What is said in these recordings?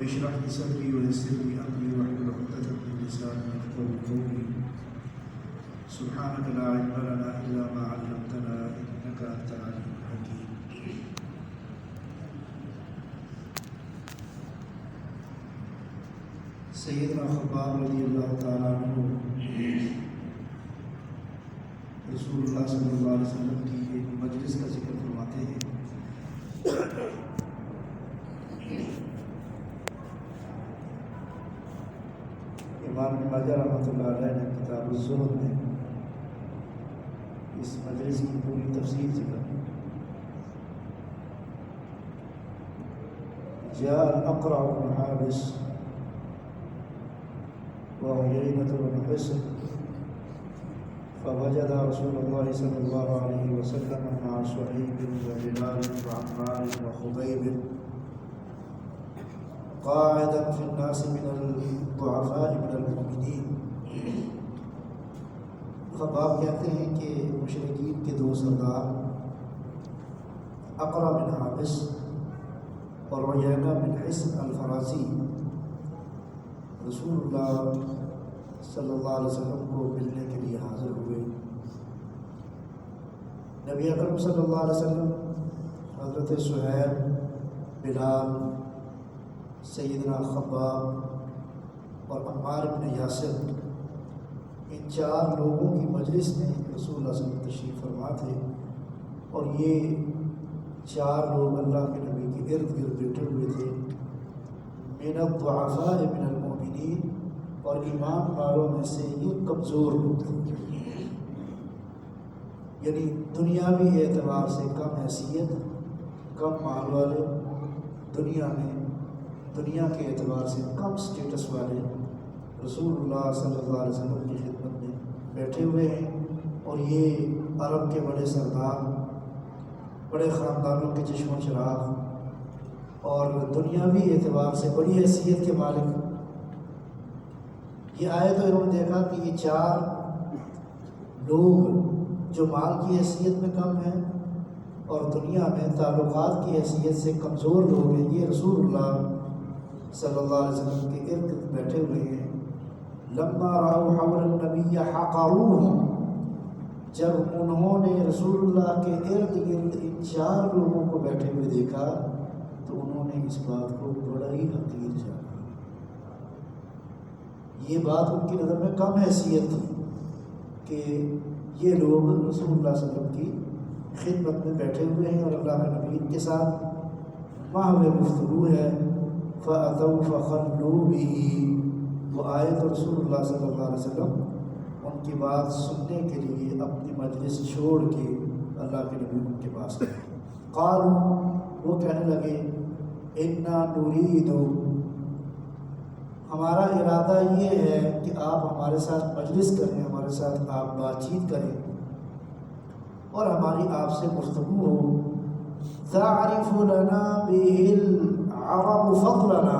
اشرح لي صدري ويسر لي امري واحلل عقدة من لساني يفقهوا قولي سبحانك لا علم لنا الا ما علمتنا انك انت العليم الحكيم. سیدنا خباب رضی اللہ تعالیٰ عنہ رسول اللہ صلی اللہ علیہ وسلم کی ایک مجلس کا ذکر فرماتے ہیں. امام ابن ماجہ رحمۃ اللہ علیہ نے کتاب الزہد میں اس مجلس کی پوری تفصیل ذکر کی. جاء الاقرع بن حابس وعيينة بن حصن فوجد رسول الله صلى الله عليه وسلم مع صهيب وبلال وعمار وخبيب قاعدا في الناس من الضعفاء من المؤمنين. خباب کہتے ہیں کہ مشرکین کے دو سردار اقرع بن حابس اور عیینہ بن حصن الفرازی رسول اللہ صلی اللہ علیہ وسلم کو ملنے کے لیے حاضر ہوئے. نبی اکرم صلی اللہ علیہ وسلم حضرت صہیب، بلال، سیدنا خباب اور عمار بن یاسر ان چار لوگوں کی مجلس میں رسول اللہ صلی اللہ علیہ وسلم تشریف فرما تھے، اور یہ چار لوگ اللہ کے نبی کے ارد گرد بیٹھے ہوئے تھے. من الضعفاء من المؤمنین، اور ایمان والوں میں سے یہ کمزور لوگ تھے، یعنی دنیاوی اعتبار سے کم حیثیت، کم مال والے، دنیا کے اعتبار سے کم سٹیٹس والے رسول اللہ صلی اللہ علیہ وسلم کی خدمت میں بیٹھے ہوئے ہیں. اور یہ عرب کے بڑے سردار، بڑے خاندانوں کے چشم و چراغ اور دنیاوی اعتبار سے بڑی حیثیت کے مالک. یہ آئے تو انہوں نے دیکھا کہ یہ چار لوگ جو مال کی حیثیت میں کم ہیں اور دنیا میں تعلقات کی حیثیت سے کمزور لوگ ہیں، یہ رسول اللہ صلی اللہ علیہ وسلم کے ارد گرد بیٹھے ہوئے ہیں. لما راؤ حول النبی حقروہ، جب انہوں نے رسول اللہ کے ارد گرد ان چار لوگوں کو بیٹھے ہوئے دیکھا تو انہوں نے اس بات کو بڑا ہی حقیر جانا. یہ بات ان کی نظر میں کم حیثیت تھی کہ یہ لوگ رسول اللہ صلی اللہ علیہ وسلم کی خدمت میں بیٹھے ہوئے ہیں اور اللہ کے نبی کے ساتھ محو گفتگو ہے. فَأَتَوْا فَخَلُّوا بِهِ، وہ آئے تو رسول اللہ صلی اللہ علیہ وسلم ان کی بات سننے کے لیے اپنی مجلس چھوڑ کے اللہ کے نبی ان کے پاس گئے. قالوا، وہ کہنے لگے اِنَّا نُرِيدُ، ہمارا ارادہ یہ ہے کہ آپ ہمارے ساتھ مجلس کریں، ہمارے ساتھ آپ بات چیت کریں اور ہماری آپ سے گفتگو ہو. تعرف لنا به العرب فضلنا،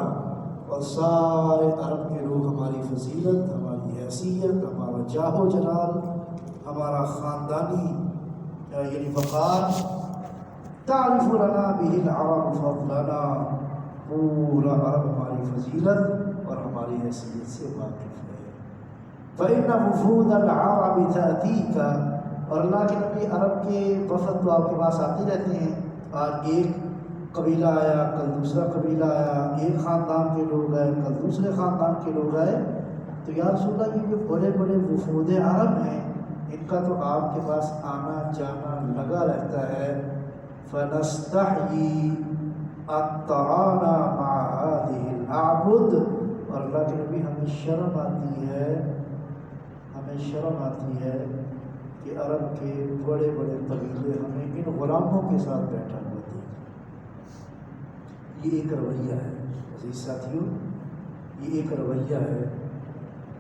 اور سارے عرب کے لوگ ہماری فضیلت، ہماری حیثیت، ہمارا جاہ و جلال، ہمارا خاندانی یعنی وقار. تعرف لنا به العرب فضلنا، پورا عرب ہماری فضیلت اور ہماری حیثیت سے واقف ہے. فإن وفود العرب تأتيك، اور اللہ کے نبی عرب کے وفد تو آپ کے پاس آتے رہتے ہیں. آج ایک قبیلہ آیا، کل دوسرا قبیلہ آیا، ایک خاندان کے لوگ آئے، کل دوسرے خاندان کے لوگ آئے. تو یا رسول اللہ، یہ جو بڑے بڑے وفود عرب ہیں ان کا تو آپ کے پاس آنا جانا لگا رہتا ہے. فنستحیی ان ترانا مع هذه الاعبد، اور اللہ کے نبی ہمیں شرم آتی ہے کہ عرب کے بڑے بڑے قبیلے ہمیں ان غلاموں کے ساتھ بیٹھا ہوا تھے. یہ ایک رویہ ہے عزیز ساتھیوں، یہ ایک رویہ ہے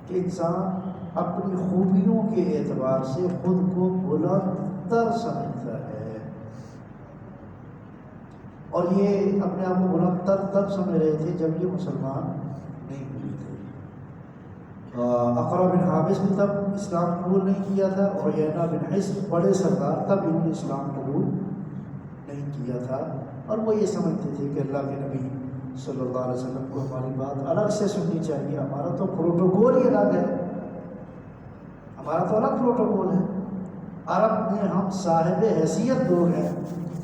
کہ انسان اپنی خوبیوں کے اعتبار سے خود کو بلند تر سمجھتا ہے، اور یہ اپنے آپ کو بلند تر تب سمجھ رہے تھے جب یہ مسلمان نہیں ہوئے تھے. اقرا بن حابس نے تب اسلام قبول نہیں کیا تھا، اور عیینہ بن حصن بڑے سردار تب انہوں نے اسلام قبول نہیں کیا تھا، اور وہ یہ سمجھتے تھے کہ اللہ کے نبی صلی اللہ علیہ وسلم کو ہماری بات الگ سے سننی چاہیے، ہمارا تو پروٹوکول ہی الگ ہے، ہمارا تو الگ پروٹوکول ہے. عرب میں ہم صاحب حیثیت لوگ ہیں،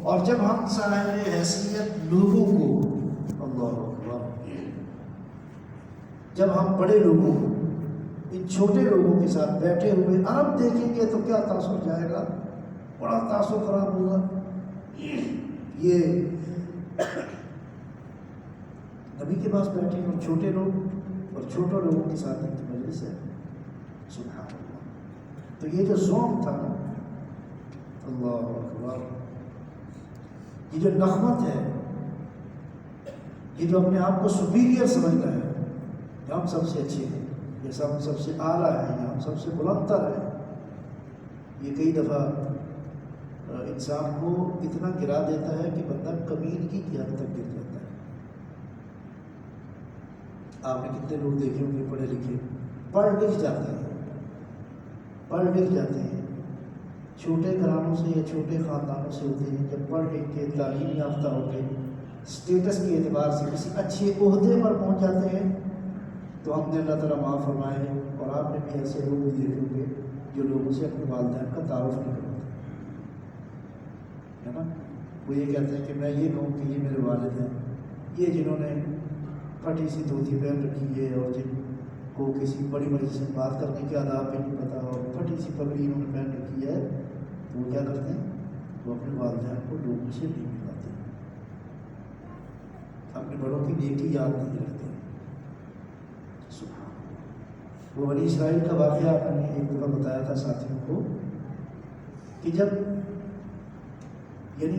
اور جب ہم صاحب حیثیت لوگوں کو، اللہ اکبر، جب ہم بڑے لوگوں کو ان چھوٹے لوگوں کے ساتھ بیٹھے ہوئے عرب دیکھیں گے تو کیا تاثر جائے گا، بڑا تاثر خراب ہوگا. یہ نبی کے پاس بیٹھے اور چھوٹے لوگ اور چھوٹے لوگوں کے ساتھ ان کی مجلس ہے، سبحان اللہ. تو یہ جو ذوق تھا نا، اللہ اکبر، یہ جو نخوت ہے، یہ جو اپنے آپ کو سپیریئر سمجھنا ہے کہ ہم سب سے اچھے ہیں، یہ سب سے اعلیٰ ہے، یہ ہم سب سے بلند تر ہے، یہ کئی دفعہ انسان کو اتنا گرا دیتا ہے کہ بندہ کمینگی کی حد تک گر جاتا ہے. آپ نے کتنے لوگ دیکھے ہوں گے پڑھے لکھے، پڑھ لکھ جاتے ہیں، پڑھ لکھ جاتے ہیں، چھوٹے گھرانوں سے یا چھوٹے خاندانوں سے ہوتے ہیں، جب پڑھ لکھ کے تعلیم یافتہ ہو کے اسٹیٹس کے اعتبار سے کسی اچھے عہدے پر پہنچ جاتے ہیں تو ہم نے اللہ تعالیٰ معاف فرمائے. اور آپ نے بھی ایسے لوگ بھی دیکھے ہوں گے جو لوگوں سے اپنے والدین کا تعارف نہیں کرتے ہے نا. وہ یہ کہتے ہیں کہ میں یہ کہوں کہ یہ میرے والد ہیں، یہ جنہوں نے پھٹی سی دھوتی پہن رکھی ہے اور جن کو کسی بڑی مجلس سے بات کرنے کے آداب بھی نہیں پتہ اور پھٹی سی پگڑی انہوں نے پہن رکھی ہے، تو وہ کیا کرتے ہیں، وہ اپنے والدین کو لوگوں سے نہیں ملاتے، اپنے بڑوں کی نیکی یاد نہیں رکھتے. وہ بنی اسرائیل کا واقعہ آپ نے ایک دفعہ بتایا تھا ساتھیوں کو کہ جب یعنی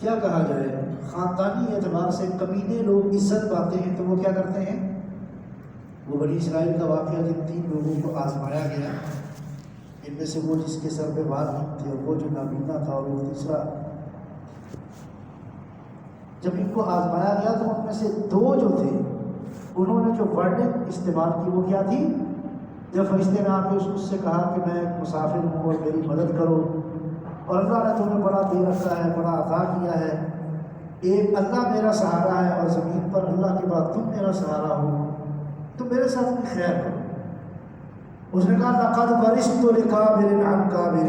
کیا کہا جائے، خاندانی اعتبار سے کمینے لوگ عزت پاتے ہیں تو وہ کیا کرتے ہیں. وہ بنی اسرائیل کا واقعہ جن 3 لوگوں کو آزمایا گیا، ان میں سے وہ جس کے سر پہ بال نہیں تھے اور وہ جو نابینا تھا اور وہ تیسرا، جب ان کو آزمایا گیا تو ان میں سے 2 جو تھے انہوں نے جو ورڈنگ استعمال کی وہ کیا تھی. جب فرشتے نے آ کے اس سے کہا کہ میں مسافر ہوں اور میری مدد کرو، اور اللہ نے تمہیں بڑا دے رکھا ہے، بڑا عطا کیا ہے، ایک اللہ میرا سہارا ہے اور زمین پر اللہ کے بعد تم میرا سہارا ہو، تو میرے ساتھ بھی خیر کرو. اس نے کہا لقد ورثت لکابر عن کابر،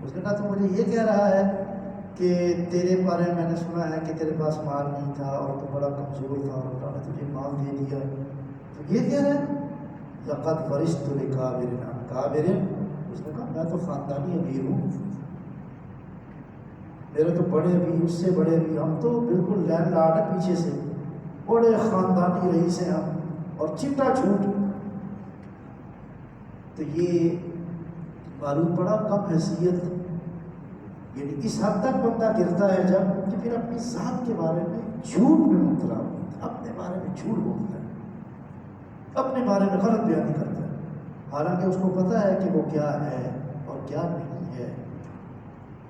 اس نے کہا تو مجھے یہ کہہ رہا ہے کہ تیرے بارے میں نے سنا ہے کہ تیرے پاس مال نہیں تھا اور تو بڑا کمزور تھا اور اللہ نے تجھے مال دے دیا، تو یہ کہہ رہا ہے لقد ورثت لکابر عن کابر. اس نے کہا میں تو خاندانی امیر ہوں، میرے تو بڑے بھی، اس سے بڑے بھی، ہم تو بالکل لینڈ لارڈ ہے، پیچھے سے بڑے خاندانی رئیس ہیں ہم، اور چٹا چھوٹ. تو یہ معلوم پڑا کم حیثیت، یعنی اس حد تک بندہ گرتا ہے جب کہ پھر اپنی ذات کے بارے میں جھوٹ میں مبتلا ہوتا ہے، اپنے بارے میں جھوٹ بولتا ہے، اپنے بارے میں غلط بیانی کرتا ہے، حالانکہ اس کو پتہ ہے کہ وہ کیا ہے اور کیا نہیں ہے،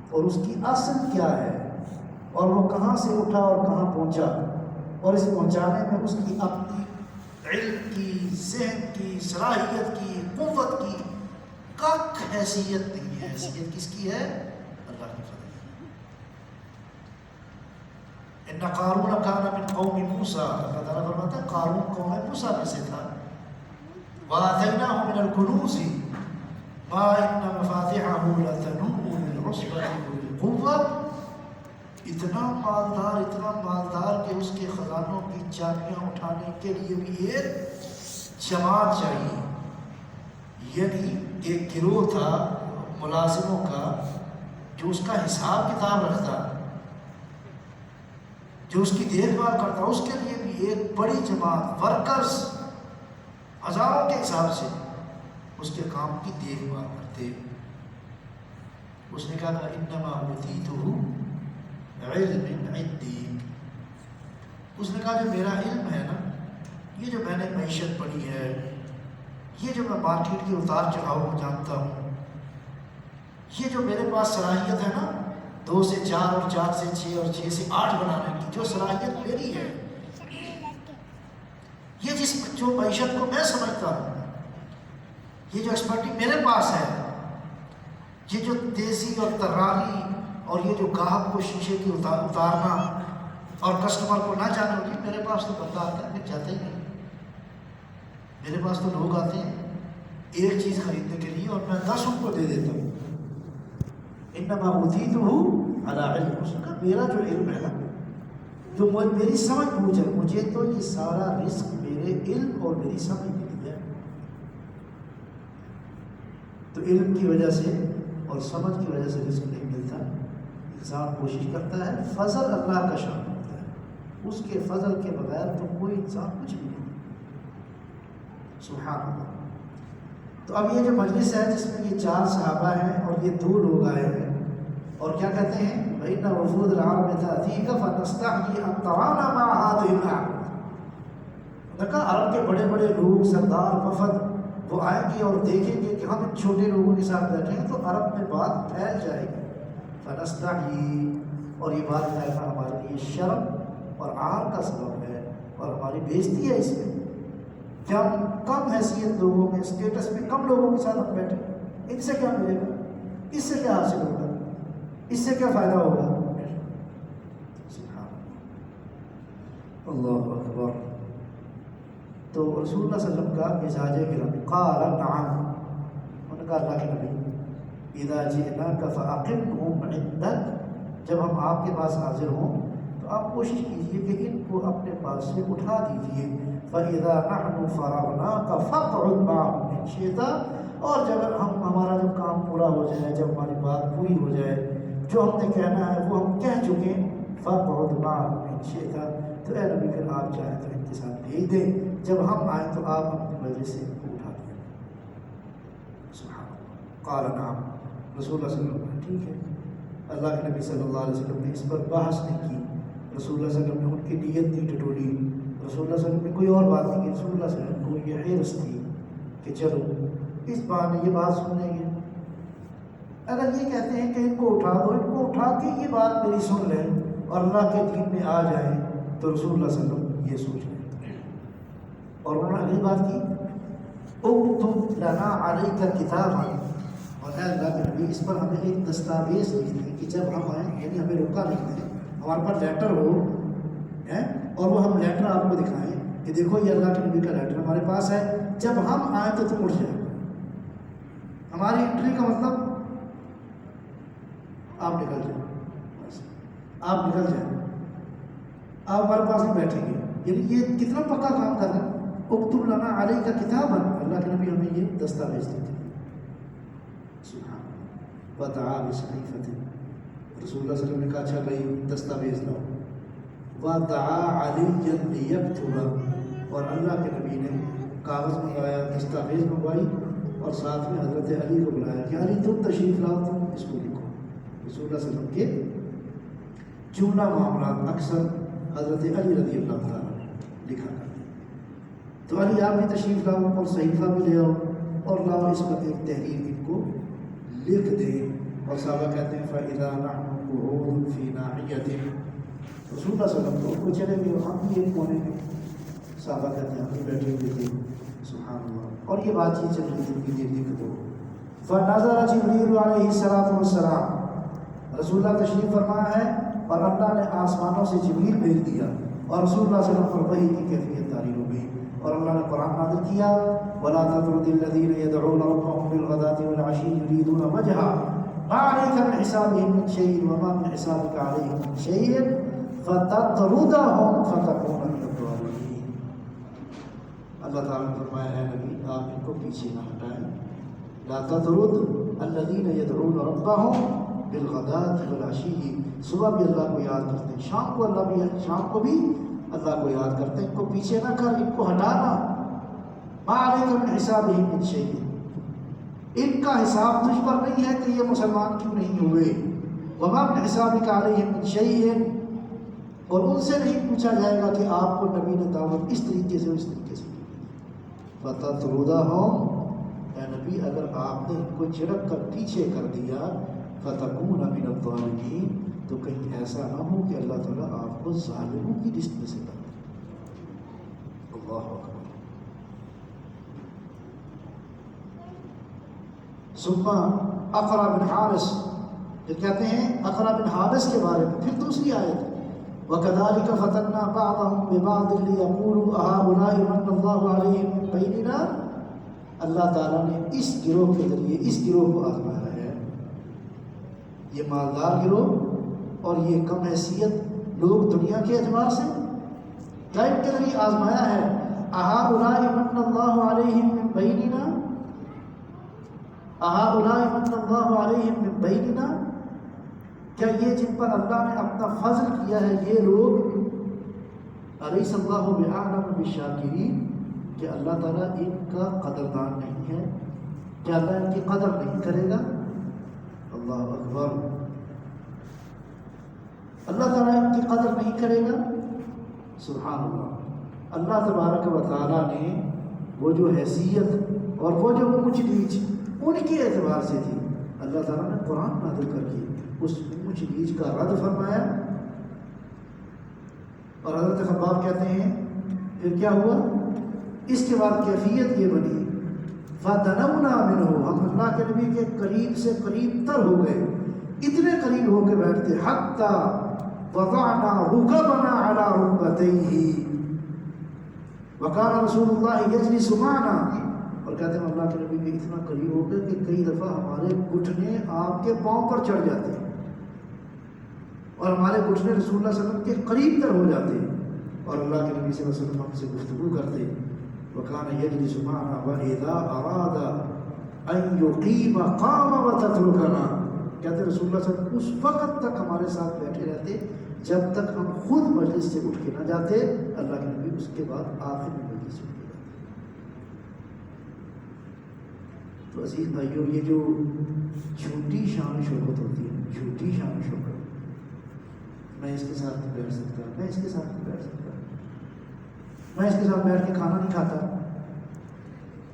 اور اس کی اصل کیا ہے، اور وہ کہاں سے اٹھا اور کہاں پہنچا، اور اس پہنچانے میں اس کی اپنی علم کی، ذہن کی، صلاحیت کی، قوت کی کک حیثیت نہیں ہے. حیثیت کس کی ہے؟ اللہ کی فضل. ان قارون کان من قوم موسیٰ، اللہ تعالیٰ فرماتا ہے قارون قوم موسیٰ میں سے تھا. وآتیناہ من الکنوز ما ان مفاتحہ لتنوء بالعصبۃ اولي القوة، اتنا مالدار کہ اس کے خزانوں کی چابیاں اٹھانے کے لیے بھی ایک جماعت چاہیے. یعنی ایک گروہ تھا ملازموں کا جو اس کا حساب کتاب رکھتا، جو اس کی دیکھ بھال کرتا، اس کے لیے بھی ایک بڑی جماعت، ورکرز ہزاروں کے حساب سے اس کے کام کی دیکھ بھال کرتے۔ اس نے کہا انما اوتیتہ علم عندی، اس نے کہا جو میرا علم ہے نا، یہ جو میں نے معیشت پڑھی ہے، یہ جو میں مارکیٹ کے اتار چڑھاؤ کو جانتا ہوں، یہ جو میرے پاس صلاحیت ہے نا 2 سے 4 اور 4 سے 6 اور 6 سے 8 بنانے کی، جو صلاحیت میری ہے، یہ جو معیشت کو میں سمجھتا ہوں، یہ جو ایکسپرٹی میرے پاس ہے، یہ جو تیزی اور طراری اور یہ جو گاہک کو شیشے کی اتارنا اور کسٹمر کو نہ جانے ہوگی، میرے پاس تو بندہ آتا ہے پھر جاتا ہی نہیں، میرے پاس تو لوگ آتے ہیں ایک چیز خریدنے کے لیے اور میں 10 ان کو دے دیتا ہوں۔ انما اوتیتہ علی علم، اس کا میرا جو علم ہے نا، جو میری سمجھ بوجھ ہے، مجھے تو یہ سارا رزق میرے علم اور میری سمجھ میں مل ہے۔ تو علم کی وجہ سے اور سمجھ کی وجہ سے رزق نہیں ملتا، انسان کوشش کرتا ہے، فضل اللہ کا شان ہوتا ہے، اس کے فضل کے بغیر تو کوئی انسان کچھ بھی نہیں۔ سبحان اللہ۔ تو اب یہ جو مجلس ہے جس میں یہ 4 صحابہ ہیں اور یہ 2 لوگ آئے ہیں، اور کیا کہتے ہیں وَإِنَّ وُفُودَ الْعَرَبِ تَأْتِيكَ فَنَسْتَحْيِي أَن تَرَانَا مَعَ هَٰذِهِ الْأَعْرَابِ۔ دیکھا عرب کے بڑے بڑے لوگ، سردار، وفد، وہ آئیں گے اور دیکھیں گے کہ ہم ان چھوٹے لوگوں کے ساتھ بیٹھے ہیں تو عرب میں بات پھیل جائے گی۔ فَنَسْتَحْيِي، اور یہ بات کہنا ہمارے لیے شرم اور عار کا سبب ہے اور ہماری بےزتی ہے اس میں کہ ہم کم حیثیت لوگوں میں، اسٹیٹس میں کم لوگوں کے ساتھ ہم بیٹھے، ان سے کیا ملے گا، اس سے کیا حاصل ہوگا، اس سے کیا فائدہ ہوگا۔ سبحان اللہ اکبر۔ تو رسول اللہ صلی اللہ علیہ وسلم کا مزاج گرامی، قال نعم، انہوں نے کہا اللہ کے نبی اذا جئناک فاقمهم عندک، جب ہم آپ کے پاس حاضر ہوں تو آپ کوشش کیجئے کہ ان کو اپنے پاس سے اٹھا دیجئے۔ فاذا نحن فرغناک فاقعد معهم ان شئت، اور جب ہمارا جو کام پورا ہو جائے، جب ہماری بات پوری ہو جائے، جو ہم نے کہنا ہے وہ ہم کہہ چکے، فاقعد معهم ان شئت، تو اے نبی پھر آپ چاہیں تو انتظار بھیج دیں، جب ہم آئیں تو آپ اپنی مجلس سے ان کو اٹھا دیں۔ سبحان اللہ۔ قال نعم، رسول اللہ صلی اللہ علیہ وسلم، ٹھیک ہے۔ اللہ کے نبی صلی اللہ علیہ وسلم نے اس پر بحث نہیں کی، رسول اللہ صلی اللہ علیہ وسلم نے ان کی نیت نہیں ٹٹولی، رسول اللہ صلی اللہ علیہ وسلم نے کوئی اور بات نہیں کی، رسول اللہ صلی اللہ علیہ وسلم کو یہ حیرت تھی کہ چلو اس بات نے یہ بات سن لیں گے، اگر یہ کہتے ہیں کہ ان کو اٹھا دو، ان کو اٹھا کے یہ بات میری سن لیں اور اللہ کے دین میں آ جائیں، تو رسول اللہ صلی اللہ علیہ وسلم یہ سوچ لیں۔ اور انہوں نے اگلی بات کی، اکتب لنا علیک کتابا، اور اے اللہ کے نبی اس پر ہمیں ایک دستاویز لکھ دیں کہ جب ہم آئیں، یعنی ہمیں رکا لکھ دیں، ہمارے پاس لیٹر ہو اور وہ ہم لیٹر آپ کو دکھائیں کہ دیکھو یہ اللہ کے نبی کا لیٹر ہمارے پاس ہے، جب ہم آئیں تو تم اٹھ جائیں۔ ہماری انٹری کا مطلب آپ نکل جائیں، آپ نکل جائیں، آپ ہمارے پاس نہیں بیٹھیں گے، یعنی یہ کتنا پکا کام کر رہے ہیں۔ اکتب لنا علیک کتابا، اللہ کے نبی ہمیں یہ دستاویز دیتے ہیں۔ سبحان اللہ۔ ودعا بصحیفۃ، رسول اللہ صلی اللہ علیہ وسلم نے کہا اچھا بھائی دستاویز لاؤ۔ ودعا علی لیکتب، اور اللہ کے نبی نے کاغذ منگوایا، دستاویز منگوائی، اور ساتھ میں حضرت علی کو بلایا کہ علی تم تشریف لاؤ، تم اس کو لکھو۔ رسول اللہ صلی اللہ علیہ وسلم کے چونا معاملات اکثر حضرت علی رضی اللہ تعالیٰ لکھا کرتے ہیں۔ تو علی آپ بھی تشریف لاؤ اور صحیفہ بھی لے آؤ اور لاؤ اس پر ایک تحریر ان کو لکھ دیں۔ اور صحابہ کہتے ہیں فَإِذَا نَحْنُ قُعُودٌ فِي نَاحِيَةٍ، رسول اللہ صلی اللہ علیہ وسلم کو چلے گئے اور ہم بھی ایک کونے میں، صحابہ کہتے ہیں ہم بھی بیٹھے ہوئے تھے۔ سبحان اللہ۔ اور یہ بات چیت چل رہی تھی کہ یہ لکھ دو۔ فَنَظَرَ جِبْرِیلُ عَلَیہ الصَّلَاةُ وَالسَّلَامُ، رسول اللہ تشریف فرما ہے اور اللہ نے آسمانوں سے جبریل بھیج دیا اور رسول اللہ صلی اللہ علیہ وسلم پر وحی کی کیفیت طاری ہو گئی، اور اللہ نے قرآن نازل کیا وَلَا تَطْرُدِ الَّذِينَ يَدْعُونَ رَبَّهُم بِالْغَدَاةِ وَالْعَشِيِّ يُرِيدُونَ وَجْهَهُ مَا عَلَيْكَ مِنْ حِسَابِهِم مِّن شَيْءٍ وَمَا مِنْ حِسَابِكَ عَلَيْهِم مِّن شَيْءٍ فَتَطْرُدَهُمْ فَتَكُونَ مِنَ الظَّالِمِينَ۔ اللہ تعالیٰ نے فرمایا اے نبی آپ ان کو پیچھے نہ ہٹائیں، لا تطرد الذین يدعون ربهم بالغداة والعشی، صبح بھی اللہ کو یاد کرتے ہیں، شام کو بھی اللہ کو یاد کرتے ہیں، ان کو پیچھے نہ کر، ان کو ہٹانا۔ ما علیک من حسابہم من شیء، ان کا حساب تجھ پر نہیں ہے کہ یہ مسلمان کیوں نہیں ہوئے. وما من حسابک علیہم من شیء، اور ان سے نہیں پوچھا جائے گا کہ آپ کو نبی نے دعوت اس طریقے سے اس طریقے سے. فتطردہم، اے نبی اگر آپ نے ان کو جھڑک کر پیچھے کر دیا، فتکون من الظالمین، تو کہیں ایسا نہ ہو کہ اللہ تعالیٰ آپ کو ظالموں کی لسٹ میں سے کر دے. اللہ اکبر. ثم اقرا بن حارث، جو کہتے ہیں اقرا بن حارث کے بارے میں پھر دوسری آیت، وَكَذَلِكَ فَتَنَّا بَعْضَهُمْ بِبَعْضٍ لِيَقُولُوا أَهَٰؤُلَاءِ مَنَّ اللَّهُ عَلَيْهِم مِّن بَيْنِنَا. اللہ تعالیٰ نے اس گروہ کے ذریعے اس گروہ کو آزمایا ہے، یہ مالدار گروہ اور یہ کم حیثیت لوگ دنیا کے اعتبار سے غیب کے ذریعے آزمایا ہے. أَهَٰؤُلَاءِ مَنَّ اللَّهُ عَلَيْهِم مِّن بَيْنِنَا، أَهَٰؤُلَاءِ مَنَّ اللَّهُ عَلَيْهِم مِّن بَيْنِنَا، کیا یہ جن پر اللہ نے اپنا فضل کیا ہے یہ لوگ، أَلَيْسَ اللَّهُ بِأَعْلَمَ بِالشَّاكِرِينَ، کہ اللہ تعالیٰ ان کا قدردان نہیں ہے، کیا اللہ ان کی قدر نہیں کرے گا. اللہ اکبر. اللہ تعالیٰ ان کی قدر نہیں کرے گا. سبحان اللہ. اللہ تبارک و تعالیٰ نے وہ جو حیثیت اور وہ جو اونچ نیچ ان کے اعتبار سے تھی، اللہ تعالیٰ نے قرآن نازل کر کے اس اونچ نیچ کا رد فرمایا. اور حضرت خباب کہتے ہیں پھر کیا ہوا، اس کے بعد کیفیت یہ بنی، فَدَنَوْنَا مِنْهُ، ہم اللہ کے نبی کے قریب سے قریب تر ہو گئے، اتنے قریب ہو کے بیٹھتے، حَتَّى وَضَعْنَا رُكَبَنَا عَلَىٰ رُكْبَتَيْهِ وَكَانَ رَسُولُ اللَّهِ يَجْلِسُ مَعَنَا. اور کہتے ہیں اللہ کے نبی کے اتنا قریب ہو گئے کہ کئی دفعہ ہمارے گھٹنے آپ کے پاؤں پر چڑھ جاتے اور ہمارے گھٹنے رسول اللہ صلی اللہ علیہ وسلم کے قریب تر ہو جاتے اور اللہ کے نبی صلی اللہ علیہ وسلم ہم سے گفتگو کرتے. وَكَانَ يَجْلِسُ مَعَنَا وَإِذَا أَرَادَ أَن يُقِيمَ قَامَ وَتَتْرُكَنَا. کہتے رسول اللہ صلی اللہ علیہ وسلم اس وقت تک ہمارے ساتھ بیٹھے رہتے جب تک ہم خود مجلس سے اٹھ کے نہ جاتے. اللہ کے نبی اس کے بعد آخر میں مجلس سے اٹھ کے جاتے. تو عزیز بھائیوں، یہ جو جھوٹی شان شوکت ہوتی ہے، جھوٹی شان شوکت، میں اس کے ساتھ نہیں بیٹھ سکتا، میں اس کے ساتھ نہیں بیٹھ سکتا، میں اس کے ساتھ بیٹھ کے کھانا نہیں کھاتا،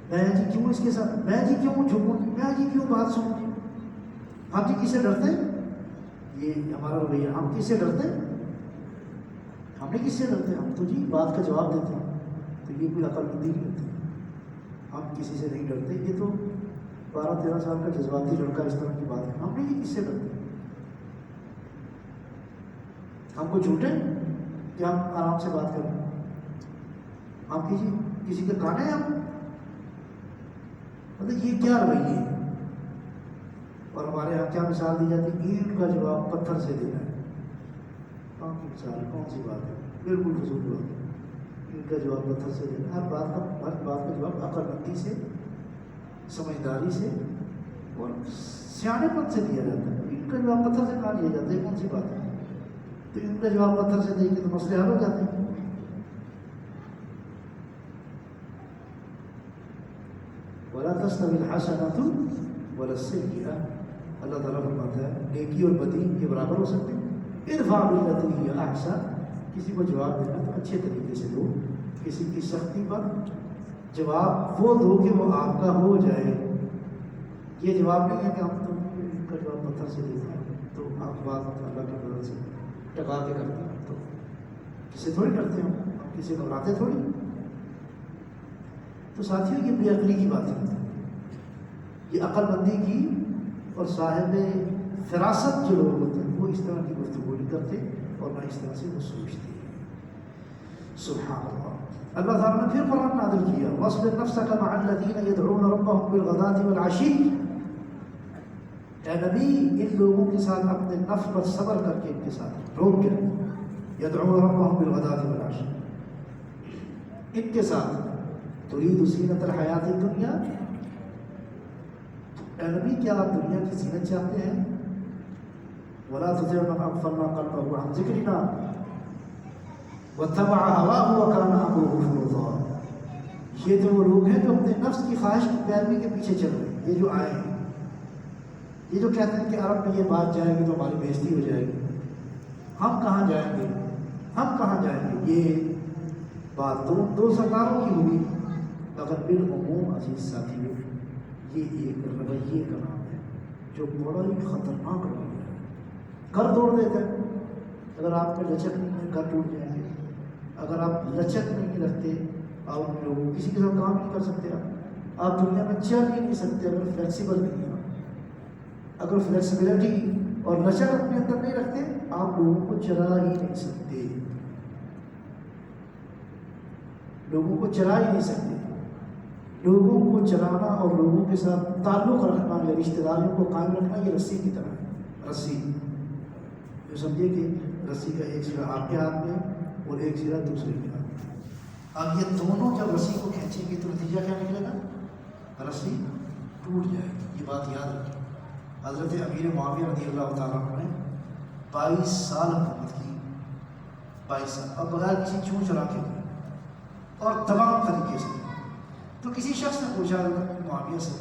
میں جی کیوں اس کے ساتھ، میں جی کیوں جھکوں، میں جی کیوں بات سنوں. ہم جی کس سے ڈرتے؟ یہ ہمارا رویہ. ہم کس سے ڈرتے؟ ہم نے کس سے ڈرتے؟ ہم تو جی بات کا جواب دیتے ہیں. تو یہ کوئی عقل مندی نہیں ہوتی. ہم کسی سے نہیں ڈرتے. یہ تو 12-13 سال کا جذباتی لڑکا اس طرح کی بات ہے. ہم نے یہ کس سے ڈرتے؟ ہم کو جھوٹے کہ ہم آرام سے بات کریں؟ ہم کسی کے کانے ہیں؟ ہم مطلب یہ کیا رویے ہے؟ اور ہمارے یہاں کیا مثال دی جاتی ہے؟ اینٹ کا جواب پتھر سے دینا ہے. کون کی مثال ہے؟ کون سی بات ہے؟ بالکل فضول بات ہے. اینٹ کا جواب پتھر سے دینا. ہر بات کا جواب عقل مندی سے، سمجھداری سے اور سیانے پن سے دیا جاتا ہے. اینٹ کا جواب پتھر سے کہاں دیا جاتا ہے؟ کون سی بات ہے؟ تو اینٹ کا جواب پتھر سے دے کے تو مسئلے حل ہو جاتے ہیں. وَلَا تَسْتَوِي الْحَسَنَةُ وَلَا السَّيِّئَةُ. اللہ تعالیٰ فرماتا ہے نیکی اور بدی کے برابر ہو سکتے ہیں. ادفع بالتی ہی احسن. کسی کو جواب دینا تو اچھے طریقے سے دو. کسی کی سختی پر جواب وہ دو کہ وہ آپ کا ہو جائے. یہ جواب نہیں ہے کہ ہم تو ان کا جواب پتھر سے دیتے ہیں تو آپ بات اللہ کی مدد سے ٹکا کے کرتے ہیں. تو کسی تھوڑی کرتے ہیں، ہم کسی گھبراتے تھوڑی. تو ساتھیوں یہ بے عقلی کی بات ہے. یہ عقل مندی کی اور صاحب فراست جو لوگ ہوتے ہیں وہ اس طرح کی گفتگو نہیں کرتے اور نہ اس طرح سے وہ سوچتے ہیں. سبحان اللہ. اللہ تعالیٰ نے پھر قرآن نازل کیا، وَاصْبِرْ نَفْسَكَ مَعَ الَّذِينَ يَدْعُونَ رَبَّهُمْ بِالْغَدَاةِ وَالْعَشِيِّ. اے نبی ان لوگوں کے ساتھ اپنے نفس پر صبر کر کے ان کے ساتھ روک کے يَدْعُونَ رَبَّهُمْ بِالْغَدَاةِ وَالْعَشِيِّ. ان کے ساتھ تريد زینت الحیات الدنیا. اے نبی کیا آپ دنیا کی زینت چاہتے ہیں؟ وَلَا تُطِعْ مَنْ أَغْفَلْنَا قَلْبَهُ عَنْ ذِكْرِنَا وَاتَّبَعَ هَوَاهُ وَكَانَ أَمْرُهُ فُرُطًا. یہ تو وہ لوگ ہیں جو اپنے نفس کی خواہش کی پیروی کے پیچھے چل رہے ہیں. یہ جو آئے ہیں، یہ جو کہتے ہیں کہ عرب میں یہ بات جائے گی تو ہماری بےزتی ہو جائے گی، ہم کہاں جائیں گے، ہم کہاں جائیں گے، یہ بات دو سرکاروں کی ہوئی، مگر بالعموم عزیز ساتھیوں یہ ایک رویے کا نام ہے جو بڑا ہی خطرناک رویہ ہے، گھر توڑ دیتا ہے۔ اگر آپ میں لچک نہیں ہے گھر ٹوٹ جائیں گے، اگر آپ لچک نہیں رکھتے آپ لوگ کسی کے ساتھ کام نہیں کر سکتے، آپ دنیا میں چل ہی نہیں سکتے اگر فلیکسیبل نہیں ہیں، اگر فلیکسیبلٹی اور لچک اپنے اندر نہیں رکھتے آپ لوگوں کو چلا ہی نہیں سکتے، لوگوں کو چلا ہی نہیں سکتے۔ لوگوں کو چلانا اور لوگوں کے ساتھ تعلق رکھنا یا رشتہ داریوں کو قائم رکھنا یہ رسی کی طرح ہے۔ رسی جو سمجھے کہ رسی کا ایک سرا آپ کے ہاتھ میں اور ایک سرا دوسرے کے ہاتھ میں، اب یہ دونوں جب رسی کو کھینچیں گے تو نتیجہ کیا نکلے گا؟ رسی ٹوٹ جائے گی۔ یہ بات یاد رکھیں۔ حضرت امیر معاویہ رضی اللہ تعالیٰ عنہ نے 22 سال حکومت کی، 22 سال، اور بغیر کسی چون چرا کے اور تمام طریقے سے۔ تو کسی شخص نے پوچھا معاویہ سے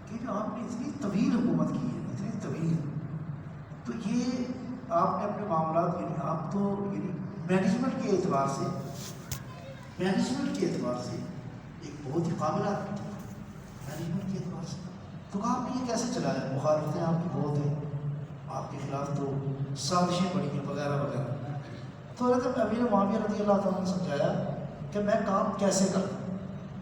کہ جو آپ نے اتنی طویل حکومت کی ہے، اتنی طویل، تو یہ آپ نے اپنے معاملات یعنی آپ تو یعنی مینجمنٹ کے اعتبار سے ایک بہت ہی قابل آدمی تھے، مینجمنٹ کے اعتبار سے، تو آپ نے یہ کیسے چلایا؟ مخالفتیں آپ کی بہت ہیں، آپ کے خلاف تو سازشیں بڑی ہیں وغیرہ وغیرہ۔ تو حضرت امیر معاویہ رضی اللہ تعالیٰ نے سمجھایا کہ میں کام کیسے کروں۔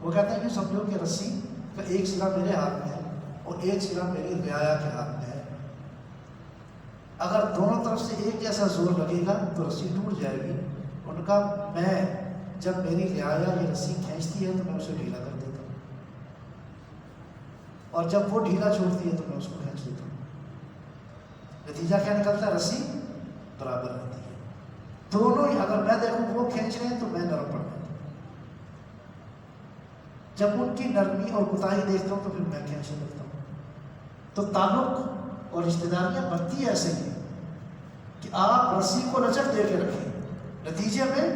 وہ کہتے ہیں کہ سمجھو کہ رسی کا ایک سرا میرے ہاتھ میں ہے اور ایک سرا میری رعایا کے ہاتھ میں ہے، اگر دونوں طرف سے ایک جیسا زور لگے گا تو رسی ٹوٹ جائے گی۔ ان کا میں جب میری رعایا یہ رسی کھینچتی ہے تو میں اسے ڈھیلا کر دیتا ہوں، اور جب وہ ڈھیلا چھوڑتی ہے تو میں اس کو کھینچ لیتا ہوں۔ نتیجہ کیا نکلتا ہے؟ رسی برابر رہتی ہے، دونوں ہی، اگر میں دیکھوں وہ کھینچ رہے ہیں تو میں نرم پڑ جاتا ہوں، جب ان کی نرمی اور کوتاہی دیکھتا ہوں تو پھر میں کھینچنے لگتا ہوں۔ تو تعلق اور رشتہ داریاں بنتی ایسے ہی کہ آپ رسی کو لچک دے کے رکھیں، نتیجے میں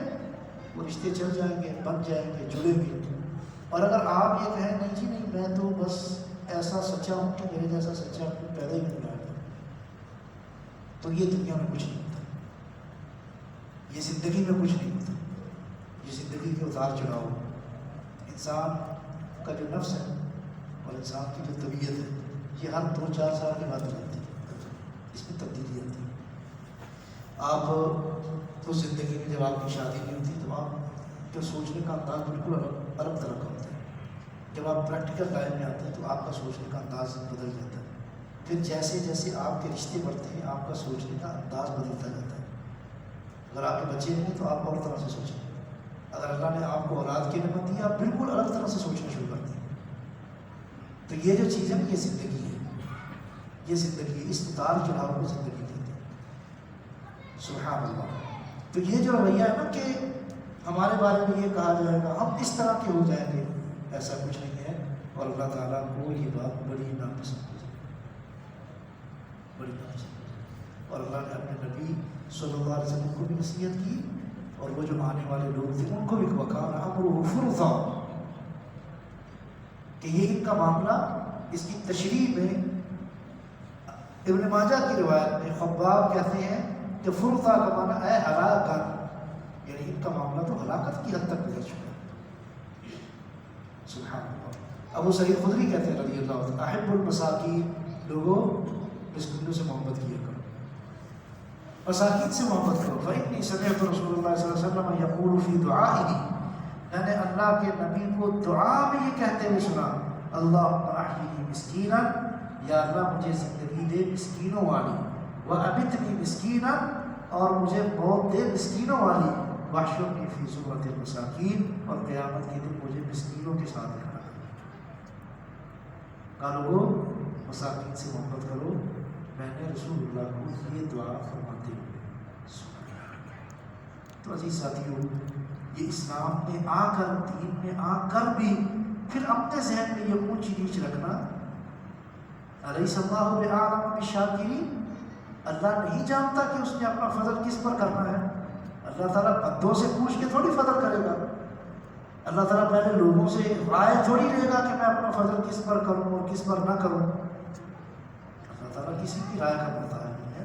وہ رشتے چل جائیں گے، بن جائیں گے، جڑیں گے۔ اور اگر آپ یہ کہیں نہیں جی نہیں میں تو بس ایسا سچا ہوں کہ میرے جیسا سچا پیدا ہی نہیں ہوا، تو یہ دنیا میں کچھ نہیں ہوتا، یہ زندگی میں کچھ نہیں ہوتا، یہ زندگی کے اتار چڑھاؤ، انسان کا جو نفس ہے اور انسان کی جو طبیعت ہے یہ ہر 2-4 سال کے بعد بدلتی ہے، اس میں تبدیلی آتی ہے۔ آپ اس زندگی میں جب آپ کی شادی نہیں ہوتی تو آپ کے سوچنے کا انداز بالکل الگ طرح کا ہوتا ہے، جب آپ پریکٹیکل لائف میں آتے ہیں تو آپ کا سوچنے کا انداز بدل جاتا ہے، پھر جیسے جیسے آپ کے رشتے بڑھتے ہیں آپ کا سوچنے کا انداز بدلتا جاتا ہے۔ اگر آپ کے بچے نہیں تو آپ اور طرح سے سوچیں، اگر اللہ نے آپ کو اولاد کی نعمت دی آپ بالکل الگ طرح سے سوچنا شروع کر دیں۔ تو یہ جو چیز ہے یہ زندگی ہے، یہ زندگی ہے، اس اتار چڑھاؤ کو زندگی کہتے ہیں۔ سبحان اللہ۔ تو یہ جو رویہ ہے نا کہ ہمارے بارے میں یہ کہا جائے گا ہم اس طرح کے ہو جائیں گے، ایسا کچھ نہیں ہے، اور اللہ تعالیٰ کو یہ بات بڑی ناپسند ہے، بڑی ناپسند ہے۔ اور اللہ نے اپنے نبی صلی اللہ علیہ وسلم کو بھی نصیحت کی اور وہ جو آنے والے لوگ تھے ان کو بھی وقال امرہ فرطا، کہ یہ ان کا معاملہ، اس کی تشریح میں ابن ماجہ کی روایت میں خباب کہتے ہیں کہ فرطا کا معنی ہے ہلاکت، یعنی ان کا معاملہ تو ہلاکت کی حد تک گزر چکا ہے۔ سبحان اللہ۔ ابو سعید خدری کہتے ہیں رضی اللہ عنہ احب المساکین، لوگوں مسکینوں سے محبت کیا کرو، مساکین سے محبت کرو۔ فإنی سمعت رسول اللہ صلی اللہ علیہ وسلم یقول فی دعائہ، میں نے اللہ کے نبی کو دعا میں یہ کہتے ہوئے سنا، اللہم احیینی مسکینا، یا اللہ مجھے زندگی دے مسکینوں والی، وامتنی مسکینا، اور مجھے موت دے مسکینوں والی، واحشرنی فی زمرۃ المساکین، اور قیامت کے دن مجھے مسکینوں کے ساتھ رکھنا۔ کہا لوگوں مساکین سے محبت کرو، میں نے رسول اللہ کو یہ دعا فرماتے ہوئے سنا۔ تو عزیز ساتھیوں، یہ اسلام میں آ کر، دین میں آ کر بھی پھر اپنے ذہن میں یہ اونچی نیچ رکھنا، الیس اللہ بأعلم بالشاکرین، اللہ نہیں جانتا کہ اس نے اپنا فضل کس پر کرنا ہے؟ اللہ تعالیٰ بندوں سے پوچھ کے تھوڑی فضل کرے گا، اللہ تعالیٰ پہلے لوگوں سے رائے تھوڑی لے گا کہ میں اپنا فضل کس پر کروں اور کس پر نہ کروں. اللہ تعالیٰ کسی کی رائے کا محتاج نہیں ہے.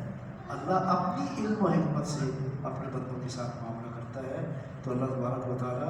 اللہ اپنی علم و حکمت سے اپنے بندوں کے ساتھ معاملہ کرتا ہے. تو اللہ تبارک و تعالیٰ